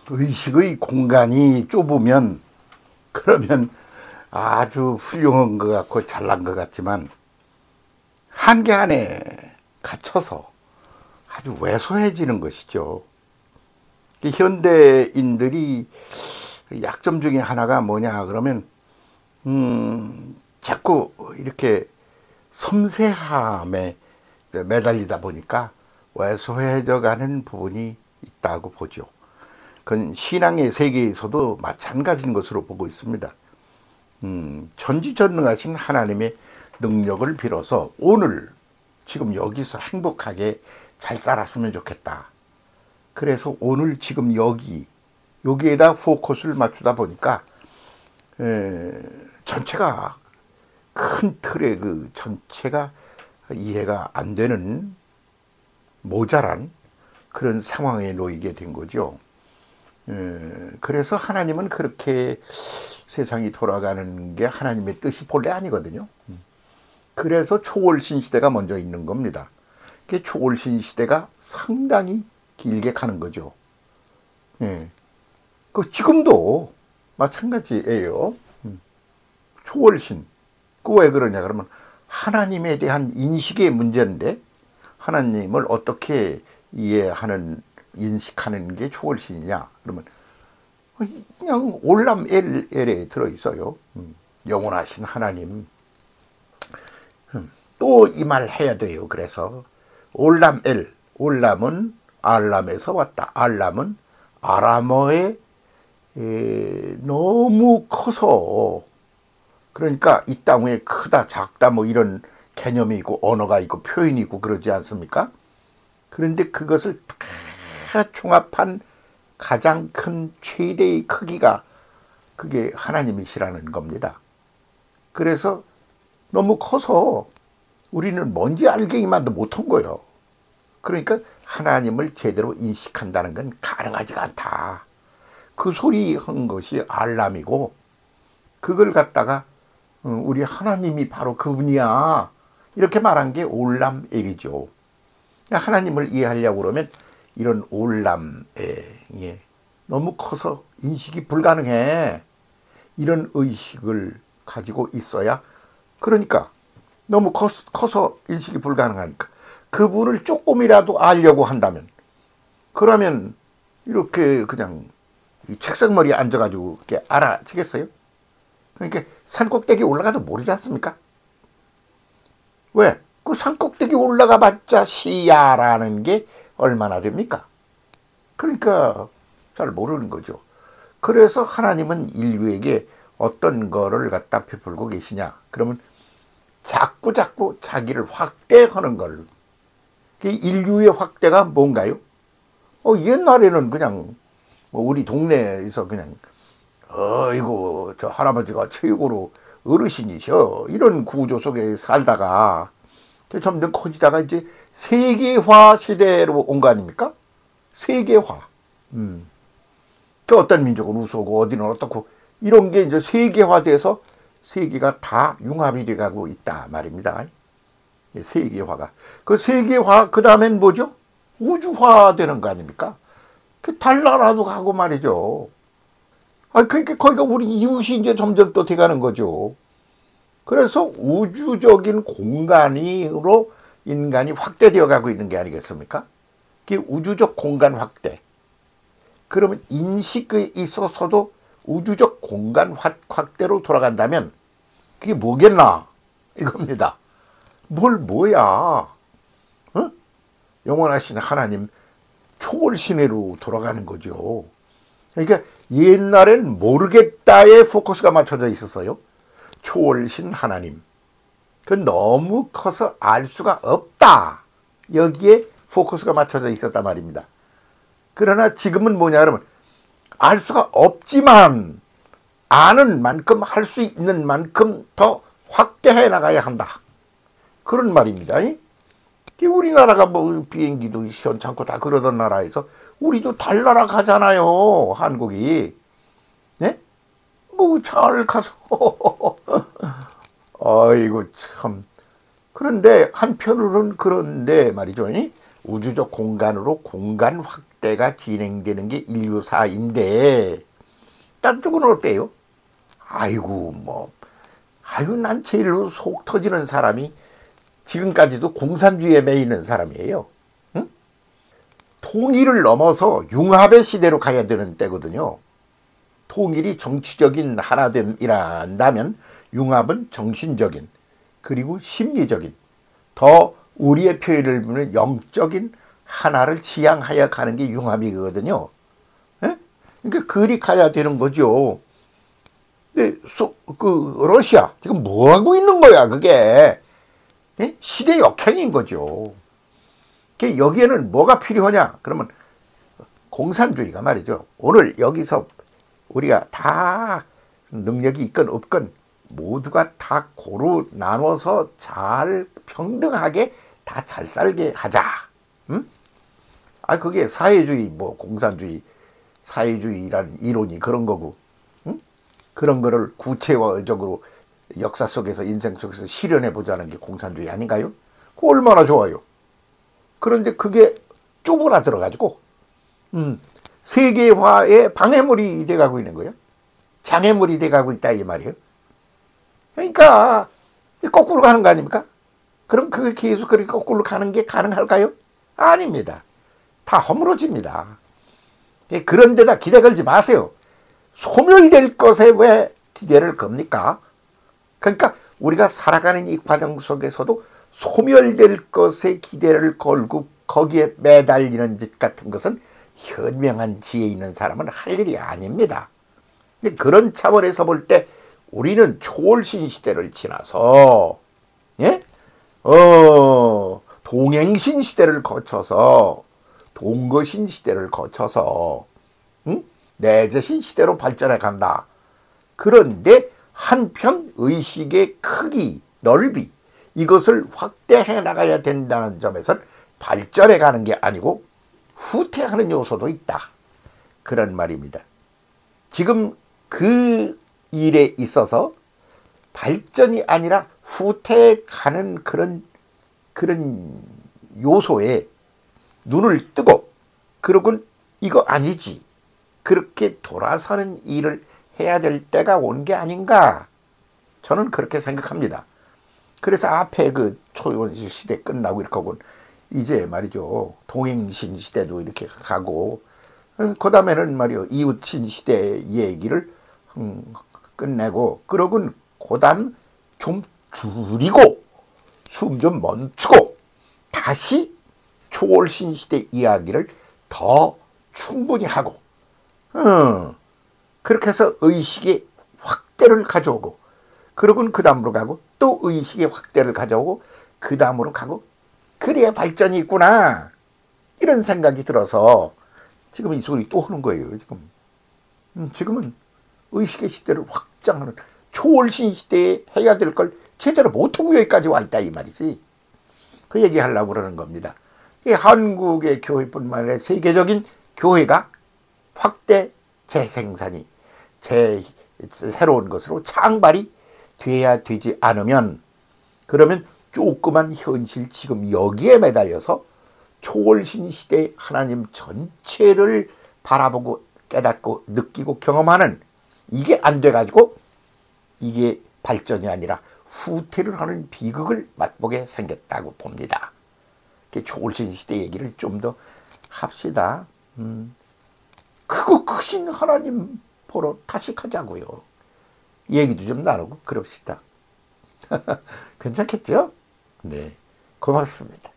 의식의 공간이 좁으면 그러면 아주 훌륭한 것 같고 잘난 것 같지만 한계 안에 갇혀서 아주 왜소해지는 것이죠. 현대인들이 약점 중에 하나가 뭐냐 그러면 자꾸 이렇게 섬세함에 매달리다 보니까 왜소해져 가는 부분이 있다고 보죠. 그건 신앙의 세계에서도 마찬가지인 것으로 보고 있습니다. 전지전능하신 하나님의 능력을 빌어서 오늘 지금 여기서 행복하게 잘 살았으면 좋겠다. 그래서 오늘 지금 여기에다 포커스를 맞추다 보니까 전체가 큰 틀의 그 전체가 이해가 안 되는 모자란 그런 상황에 놓이게 된 거죠. 그래서 하나님은 그렇게 세상이 돌아가는 게 하나님의 뜻이 본래 아니거든요. 그래서 초월신 시대가 먼저 있는 겁니다. 그 초월신 시대가 상당히 길게 가는 거죠. 그 지금도 마찬가지예요. 초월신. 그 왜 그러냐 그러면 하나님에 대한 인식의 문제인데 하나님을 어떻게 이해하는 인식하는 게 초월신이냐 그러면 그냥 올람엘에 들어있어요. 영원하신 하나님. 또 이 말 해야 돼요. 그래서 올람엘, 올람은 알람에서 왔다. 알람은 아람어에 너무 커서 그러니까 이 땅에 크다 작다 뭐 이런 개념이 있고 언어가 있고 표현이 있고 그러지 않습니까? 그런데 그것을 다 종합한 가장 큰 최대의 크기가 그게 하나님이시라는 겁니다. 그래서 너무 커서 우리는 뭔지 알기만도 못한 거예요. 그러니까 하나님을 제대로 인식한다는 건 가능하지가 않다. 그 소리 한 것이 알람이고 그걸 갖다가 우리 하나님이 바로 그분이야 이렇게 말한 게 올람엘이죠. 하나님을 이해하려고 그러면 이런 올람에 너무 커서 인식이 불가능해. 이런 의식을 가지고 있어야 그러니까 너무 커서 인식이 불가능하니까 그분을 조금이라도 알려고 한다면 그러면 이렇게 그냥 책상머리에 앉아가지고 이렇게 알아채겠어요? 그러니까 산꼭대기 올라가도 모르지 않습니까? 왜? 그 산꼭대기 올라가 봤자 시야라는 게 얼마나 됩니까? 그러니까 잘 모르는 거죠. 그래서 하나님은 인류에게 어떤 거를 갖다 베풀고 계시냐? 그러면 자꾸 자기를 확대하는 걸. 인류의 확대가 뭔가요? 옛날에는 그냥 우리 동네에서 그냥 이거 저 할아버지가 최고로 어르신이셔 이런 구조 속에 살다가 점점 커지다가 이제 세계화 시대로 온 거 아닙니까? 세계화. 그 어떤 민족은 우스고 어디는 어떻고 이런 게 이제 세계화돼서 세계가 다 융합이 돼가고 있다 말입니다. 세계화가. 그 세계화 그 다음엔 뭐죠? 우주화 되는 거 아닙니까? 그 달나라도 가고 말이죠. 그러니까 거기가 우리 이웃이 이제 점점 또 돼가는 거죠. 그래서 우주적인 공간으로 인간이 확대되어 가고 있는 게 아니겠습니까? 그게 우주적 공간 확대. 그러면 인식에 있어서도 우주적 공간 확대로 돌아간다면 그게 뭐겠나? 이겁니다. 뭐야? 어? 영원하신 하나님 초월신으로 돌아가는 거죠. 그러니까 옛날엔 모르겠다에 포커스가 맞춰져 있었어요. 초월신 하나님. 그 너무 커서 알 수가 없다. 여기에 포커스가 맞춰져 있었단 말입니다. 그러나 지금은 뭐냐 그러면 알 수가 없지만 아는 만큼 할 수 있는 만큼 더 확대해 나가야 한다. 그런 말입니다. 우리나라가 뭐 비행기도 시원찮고 다 그러던 나라에서 우리도 달나라 가잖아요. 한국이. 네? 뭐 잘 가서 아이고 참. 그런데 한편으로는 그런데 말이죠. 우주적 공간으로 공간 확대 때가 진행되는 게 인류사인데, 딴 쪽은 어때요? 아이고 난 제일로 속 터지는 사람이 지금까지도 공산주의에 매이는 사람이에요. 응? 통일을 넘어서 융합의 시대로 가야 되는 때거든요. 통일이 정치적인 하나됨이란다면 융합은 정신적인, 그리고 심리적인, 더 우리의 표현을 보면 영적인 하나를 지향하여 가는 게 융합이거든요. 예? 그러니까 그리 가야 되는 거죠. 근데 러시아 지금 뭐 하고 있는 거야 그게? 예? 시대 역행인 거죠. 여기에는 뭐가 필요하냐? 그러면 공산주의가 말이죠. 오늘 여기서 우리가 다 능력이 있건 없건 모두가 다 고루 나눠서 잘 평등하게 다 잘 살게 하자. 응? 그게 사회주의, 공산주의, 사회주의라는 이론이 그런 거고, 응? 그런 거를 구체적으로 역사 속에서, 인생 속에서 실현해 보자는 게 공산주의 아닌가요? 그거 얼마나 좋아요. 그런데 그게 쪼그라들어가지고, 세계화의 방해물이 돼가고 있는 거예요. 장애물이 돼가고 있다 이 말이에요. 그러니까 거꾸로 가는 거 아닙니까? 그럼 그게 계속 그렇게 거꾸로 가는 게 가능할까요? 아닙니다. 다 허물어집니다. 그런 데다 기대 걸지 마세요. 소멸될 것에 왜 기대를 겁니까? 그러니까 우리가 살아가는 이 과정 속에서도 소멸될 것에 기대를 걸고 거기에 매달리는 짓 같은 것은 현명한 지혜 있는 사람은 할 일이 아닙니다. 그런 차원에서 볼 때 우리는 초월신 시대를 지나서, 예? 동행신 시대를 거쳐서, 동거신 시대를 거쳐서, 내재신 시대로 발전해 간다. 그런데 한편 의식의 크기, 넓이, 이것을 확대해 나가야 된다는 점에선 발전해 가는 게 아니고 후퇴하는 요소도 있다. 그런 말입니다. 지금 그 일에 있어서 발전이 아니라 후퇴가는 그런 요소에 눈을 뜨고, 그러곤 이거 아니지, 그렇게 돌아서는 일을 해야 될 때가 온 게 아닌가, 저는 그렇게 생각합니다. 그래서 앞에 그 초원시 시대 끝나고 이렇게 하고 이제 말이죠, 동행신 시대도 이렇게 가고, 그 다음에는 말이요, 이웃신 시대 얘기를 끝내고, 그러곤 그 다음 좀 줄이고 숨 좀 멈추고 다시 초월신 시대 이야기를 더 충분히 하고, 그렇게 해서 의식의 확대를 가져오고, 그러곤 그 다음으로 가고, 또 의식의 확대를 가져오고, 그 다음으로 가고, 그래야 발전이 있구나, 이런 생각이 들어서 지금 이 소리 또 하는 거예요. 지금은 의식의 시대를 확장하는, 초월신 시대에 해야 될 걸 제대로 못하고 여기까지 와 있다 이 말이지. 그 얘기하려고 그러는 겁니다. 이 한국의 교회뿐만 아니라 세계적인 교회가 확대 재생산이, 새로운 것으로 창발이 돼야 되지 않으면, 그러면 조그만 현실 지금 여기에 매달려서 초월신 시대 하나님 전체를 바라보고 깨닫고 느끼고 경험하는, 이게 안 돼가지고 이게 발전이 아니라 후퇴를 하는 비극을 맛보게 생겼다고 봅니다. 초월신 시대 얘기를 좀 더 합시다. 크고 크신 하나님 보러 다시 가자고요. 얘기도 좀 나누고 그럽시다. 괜찮겠죠? 네, 고맙습니다.